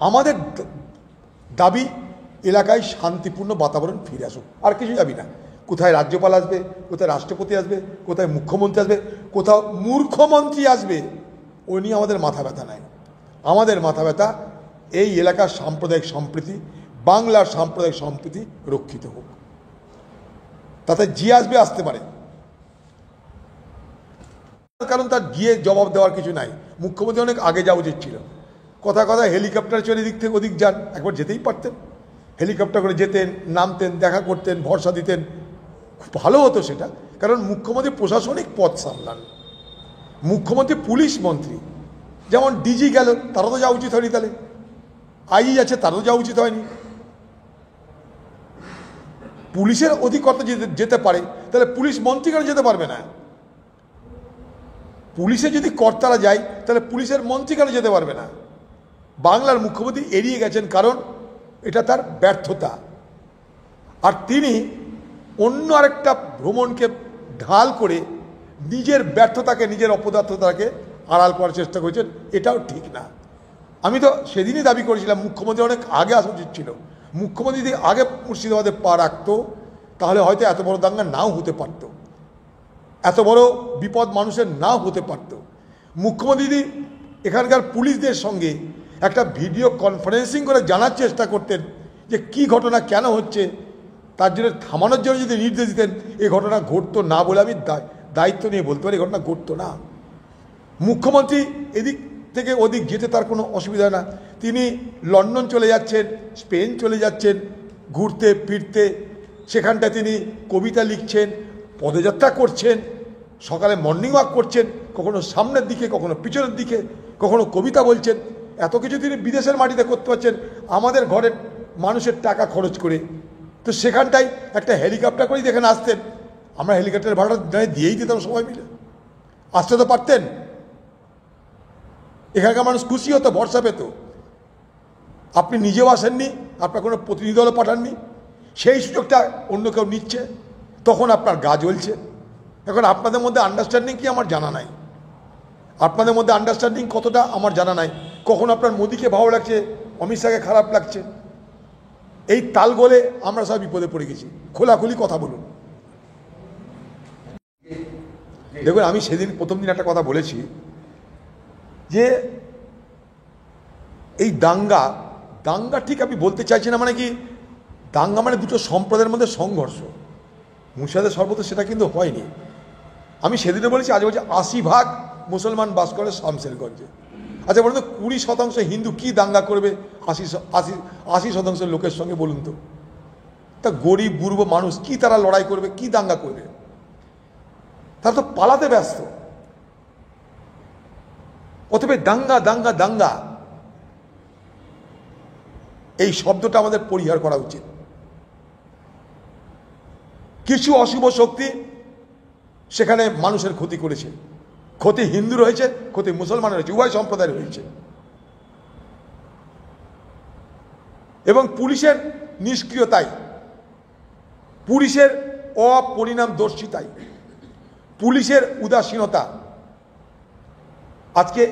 আমাদের দাবি এলাকায় শান্তিপূর্ণ বাতাবরণ ফিরে আসুক, আর কিছু দাবি না। কোথায় রাজ্যপাল আসবে, কোথায় রাষ্ট্রপতি আসবে, কোথায় মুখ্যমন্ত্রী আসবে, কোথাও মূর্খমন্ত্রী আসবে, ও নিয়ে আমাদের মাথা ব্যথা নাই। আমাদের মাথা ব্যথা এই এলাকার সাম্প্রদায়িক সম্প্রীতি, বাংলার সাম্প্রদায়িক সম্প্রীতি রক্ষিত হোক। তাতে যে আসবে আসতে পারে, কারণ তার গিয়ে জবাব দেওয়ার কিছু নাই। মুখ্যমন্ত্রী অনেক আগে যাওয়া উচিত ছিল। কথা কথা হেলিকপ্টার চলে এদিক থেকে ওদিক যান, একবার যেতেই পারতেন। হেলিকপ্টার করে যেতেন, নামতেন, দেখা করতেন, ভরসা দিতেন, খুব ভালো হতো সেটা। কারণ মুখ্যমন্ত্রী প্রশাসনিক পদ সামলান, মুখ্যমন্ত্রী পুলিশ মন্ত্রী। যেমন ডিজি গেল, তারও তো যাওয়া উচিত হয়নি, তাহলে আইজি যাচ্ছে, তারও যাওয়া উচিত হয়নি। পুলিশের অধিকর্তা যেতে পারে, তাহলে পুলিশ মন্ত্রী কেন যেতে পারবে না? পুলিশে যদি কর্তারা যায়, তাহলে পুলিশের মন্ত্রী কেন যেতে পারবে না? বাংলার মুখ্যমন্ত্রী এড়িয়ে গেছেন, কারণ এটা তার ব্যর্থতা। আর তিনি অন্য আরেকটা ভ্রমণকে ঢাল করে নিজের ব্যর্থতাকে, নিজের অপদার্থতাকে আড়াল করার চেষ্টা করেছেন। এটাও ঠিক না। আমি তো সেদিনই দাবি করেছিলাম মুখ্যমন্ত্রী অনেক আগে আসা উচিত ছিল। মুখ্যমন্ত্রী যদি আগে মুর্শিদাবাদে পা রাখতো, তাহলে হয়তো এত বড় দাঙ্গা নাও হতে পারত, এত বড় বিপদ মানুষের নাও হতে পারত। মুখ্যমন্ত্রী যদি এখানকার পুলিশদের সঙ্গে একটা ভিডিও কনফারেন্সিং করে জানার চেষ্টা করতেন যে কি ঘটনা কেন হচ্ছে, তার জন্য থামানোর জন্য যদি নির্দেশ দিতেন, এই ঘটনা ঘটতো না বলে আমি দায়িত্ব নিয়ে বলতে পারি, এই ঘটনা ঘটতো না। মুখ্যমন্ত্রী এদিক থেকে ওদিক যেতে তার কোনো অসুবিধা না। তিনি লন্ডন চলে যাচ্ছেন, স্পেন চলে যাচ্ছেন ঘুরতে ফিরতে, সেখানটায় তিনি কবিতা লিখছেন, পদযাত্রা করছেন, সকালে মর্নিং ওয়াক করছেন, কখনো সামনের দিকে, কখনো পিছনের দিকে, কখনো কবিতা বলছেন। এত কিছু তিনি বিদেশের মাটিতে করতে পারছেন আমাদের ঘরের মানুষের টাকা খরচ করে। তো সেখানটায় একটা হেলিকপ্টার করেই এখানে আসতেন, আমরা হেলিকপ্টারের ভাড়া দিয়েই দিতাম সবাই মিলে, আসতে তো পারতেন। এখানকার মানুষ খুশি হতো, ভরসা পেত। আপনি নিজেও আসেননি, আপনার কোনো প্রতিনিধি দলও পাঠাননি, সেই সুযোগটা অন্য কেউ নিচ্ছে, তখন আপনার গা জ্বলছে। এখন আপনাদের মধ্যে আন্ডারস্ট্যান্ডিং কি আমার জানা নাই, আপনাদের মধ্যে আন্ডারস্ট্যান্ডিং কতটা আমার জানা নাই। কখন আপনার মোদিকে ভালো লাগছে, অমিত শাহকে খারাপ লাগছে, এই তাল গোলে আমরা সব বিপদে পড়ে গেছি। খোলাখুলি কথা বলুন। দেখুন, আমি সেদিন প্রথম দিন একটা কথা বলেছি যে এই দাঙ্গা ঠিক আমি বলতে চাইছি না, মানে কি দাঙ্গা মানে দুটো সম্প্রদায়ের মধ্যে সংঘর্ষ। মুর্শিদাবাদের সর্বত্র সেটা কিন্তু হয়নি। আমি সেদিনে বলেছি, আজ বলছি 80% মুসলমান বাস করে শামশেরগঞ্জে। আচ্ছা বলুন তো, 20% হিন্দু কি দাঙ্গা করবে 80% লোকের সঙ্গে? বলুন তো, তা গরিব বুড়ো মানুষ কি তারা লড়াই করবে, কি দাঙ্গা করবে? তারা তো পালাতে ব্যস্ত। অতএব দাঙ্গা দাঙ্গা দাঙ্গা এই শব্দটা আমাদের পরিহার করা উচিত। কিছু অশুভ শক্তি সেখানে মানুষের ক্ষতি করেছে, ক্ষতি হিন্দুর হয়েছে, ক্ষতি মুসলমানের হয়েছে, উভয় সম্প্রদায়ের হয়েছে। এবং পুলিশের নিষ্ক্রিয়তাই, পুলিশের অপরিণামদর্শিতাই, পুলিশের উদাসীনতা আজকে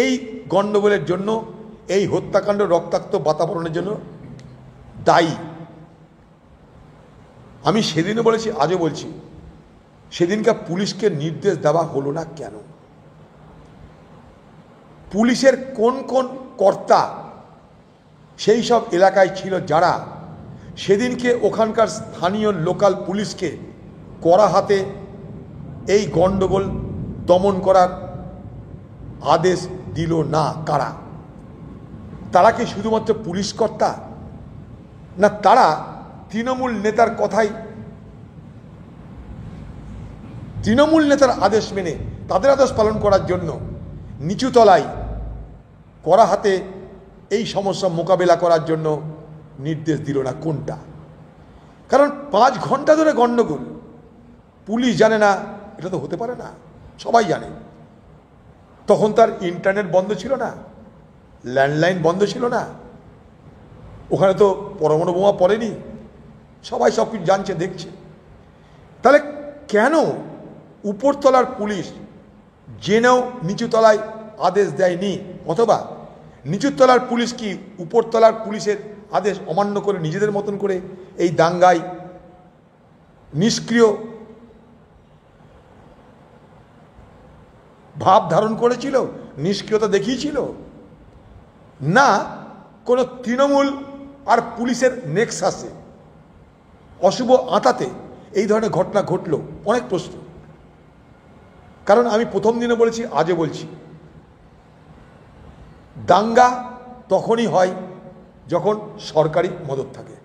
এই গণ্ডগোলের জন্য, এই হত্যাকাণ্ড, রক্তাক্ত বাতাবরণের জন্য দায়ী। আমি সেদিনও বলেছি, আজও বলছি, সেদিনকার পুলিশকে নির্দেশ দেওয়া হলো না কেন? পুলিশের কোন কোন কর্তা সেই সব এলাকায় ছিল যারা সেদিনকে ওখানকার স্থানীয় লোকাল পুলিশকে কড়া হাতে এই গণ্ডগোল দমন করার আদেশ দিল না? কারা? তারা কি শুধুমাত্র পুলিশ কর্তা, না তারা তৃণমূল নেতার কথাই, তৃণমূল নেতার আদেশ মেনে, তাদের আদেশ পালন করার জন্য নিচু তলায় কড়া হাতে এই সমস্যা মোকাবেলা করার জন্য নির্দেশ দিল না? কোনটা? কারণ 5 ঘন্টা ধরে গণ্ডগোল, পুলিশ জানে না? এটা তো হতে পারে না, সবাই জানে। তখন তার ইন্টারনেট বন্ধ ছিল না, ল্যান্ডলাইন বন্ধ ছিল না, ওখানে তো পরমাণু বোমা পড়েনি, সবাই সব কিছু জানছে, দেখছে। তাহলে কেন উপরতলার পুলিশ জেনেও নিচুতলায় আদেশ দেয়নি? অথবা নিচুর তলার পুলিশ কি উপরতলার পুলিশের আদেশ অমান্য করে নিজেদের মতন করে এই দাঙ্গায় নিষ্ক্রিয় ভাব ধারণ করেছিল, নিষ্ক্রিয়তা দেখিয়েছিল? না কোনো তৃণমূল আর পুলিশের নেক্সাসে অশুভ আঁতাতে এই ধরনের ঘটনা ঘটল? অনেক প্রশ্ন। কারণ আমি প্রথম দিনে বলেছি, আজও বলছি, দাঙ্গা তখনই হয় যখন সরকারি মদত থাকে।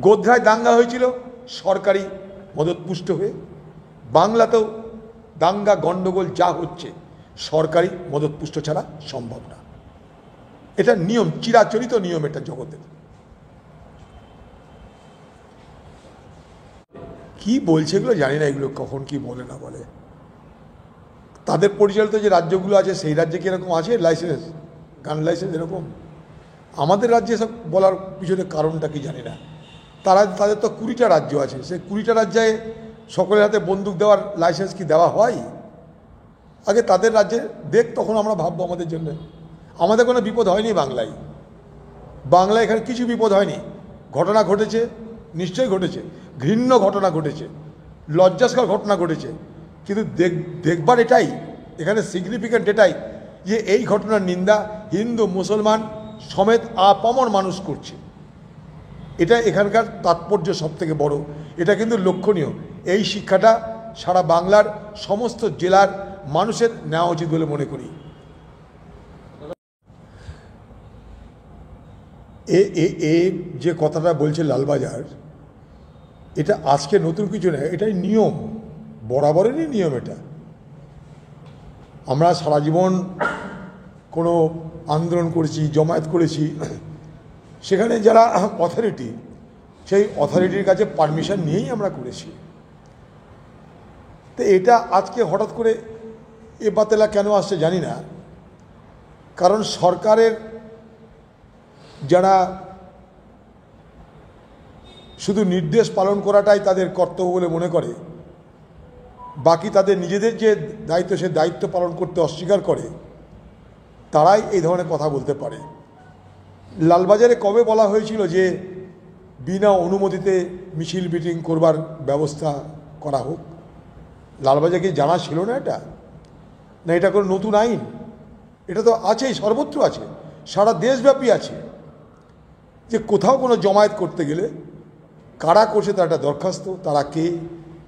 গোধ্রায় দাঙ্গা হয়েছিল সরকারি মদত পুষ্ট হয়ে। বাংলাতেও দাঙ্গা গণ্ডগোল যা হচ্ছে সরকারি মদত পুষ্ট ছাড়া সম্ভব না। এটা নিয়ম, চিরাচরিত নিয়ম এটা জগতের। কি বলছে এগুলো জানি না, এগুলো কখন কি বলে না বলে। তাদের পরিচালিত যে রাজ্যগুলো আছে সেই রাজ্যে কি এরকম আছে লাইসেন্স, গান লাইসেন্স এরকম? আমাদের রাজ্যে সব বলার পিছনে কারণটা কি জানি না। তাদের তো 20টা রাজ্য আছে, সেই 20টা রাজ্যে সকলের হাতে বন্দুক দেওয়ার লাইসেন্স কি দেওয়া হয়? আগে তাদের রাজ্যে দেখ, তখন আমরা ভাববো আমাদের জন্য। আমাদের কোনো বিপদ হয়নি বাংলায়। বাংলায় এখানে কিছু বিপদ হয়নি। ঘটনা ঘটেছে, নিশ্চয়ই ঘটেছে, ঘৃণ্য ঘটনা ঘটেছে, লজ্জাস্কর ঘটনা ঘটেছে, কিন্তু দেখবার এটাই এখানে সিগনিফিক্যান্ট, এটাই যে এই ঘটনার নিন্দা হিন্দু মুসলমান সমেত আপামর মানুষ করছে। এটা এখানকার তাৎপর্য সব থেকে বড়। এটা কিন্তু লক্ষণীয়। এই শিক্ষাটা সারা বাংলার সমস্ত জেলার মানুষের নেওয়া উচিত বলে মনে করি। এ যে কথাটা বলছে লালবাজার, এটা আজকে নতুন কিছু নয়, এটাই নিয়ম, বরাবরেরই নিয়ম এটা। আমরা সারা জীবন কোনো আন্দোলন করেছি, জমায়েত করেছি, সেখানে যারা অথরিটি, সেই অথরিটির কাছে পারমিশন নিয়েই আমরা করেছি। তো এটা আজকে হঠাৎ করে এ বাতেলা কেন আসছে জানি না। কারণ সরকারের যারা শুধু নির্দেশ পালন করাটাই তাদের কর্তব্য বলে মনে করে, বাকি তাদের নিজেদের যে দায়িত্ব সে দায়িত্ব পালন করতে অস্বীকার করে, তারাই এই ধরনের কথা বলতে পারে। লালবাজারে কবে বলা হয়েছিল যে বিনা অনুমতিতে মিছিল মিটিং করবার ব্যবস্থা করা হোক? লালবাজারে কি জানা ছিল না এটা? না এটা কোনো নতুন আইন? এটা তো আছেই, সর্বত্র আছে, সারা দেশব্যাপী আছে, যে কোথাও কোনো জমায়েত করতে গেলে কারা করছে তার একটা দরখাস্ত, তারা কে,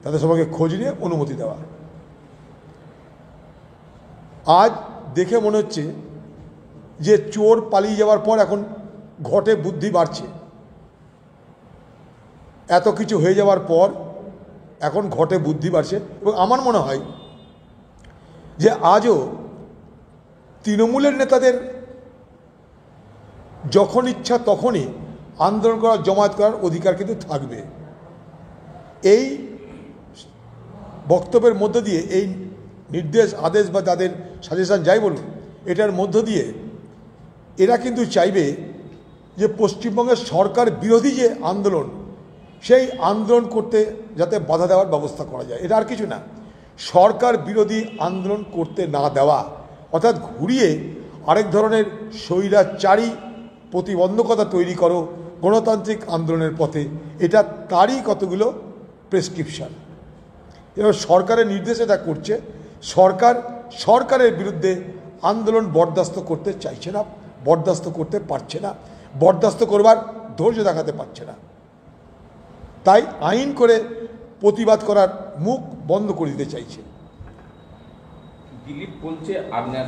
তাদের সবাইকে খোঁজ নিয়ে অনুমতি দেওয়া। আজ দেখে মনে হচ্ছে যে চোর পালিয়ে যাওয়ার পর এখন ঘটে বুদ্ধি বাড়ছে। এত কিছু হয়ে যাওয়ার পর এখন ঘটে বুদ্ধি বাড়ছে। এবং আমার মনে হয় যে আজও তৃণমূলের নেতাদের যখন ইচ্ছা তখনই আন্দোলন করার, জমায়েত করার অধিকার কিন্তু থাকবে। এই বক্তব্যের মধ্য দিয়ে, এই নির্দেশ আদেশ বা তাদের সাজেশন যাই বলুন, এটার মধ্য দিয়ে এরা কিন্তু চাইবে যে পশ্চিমবঙ্গের সরকার বিরোধী যে আন্দোলন, সেই আন্দোলন করতে যাতে বাধা দেওয়ার ব্যবস্থা করা যায়। এটা আর কিছু না, সরকার বিরোধী আন্দোলন করতে না দেওয়া, অর্থাৎ ঘুরিয়ে আরেক ধরনের স্বৈরাচারী প্রতিবন্ধকতা তৈরি করো গণতান্ত্রিক আন্দোলনের পথে। এটা তারই কতগুলো প্রেসক্রিপশন। এবার সরকারের নির্দেশ এটা করছে। সরকারের বিরুদ্ধে আন্দোলন বরদাস্ত করতে চাইছে না, বরদাস্ত করতে পারছে না, বরদাস্ত করবার ধৈর্য দেখাতে পারছে না। তাই আইন করে প্রতিবাদ করার মুখ বন্ধ করে দিতে চাইছে। দিলীপ বলছে আপনার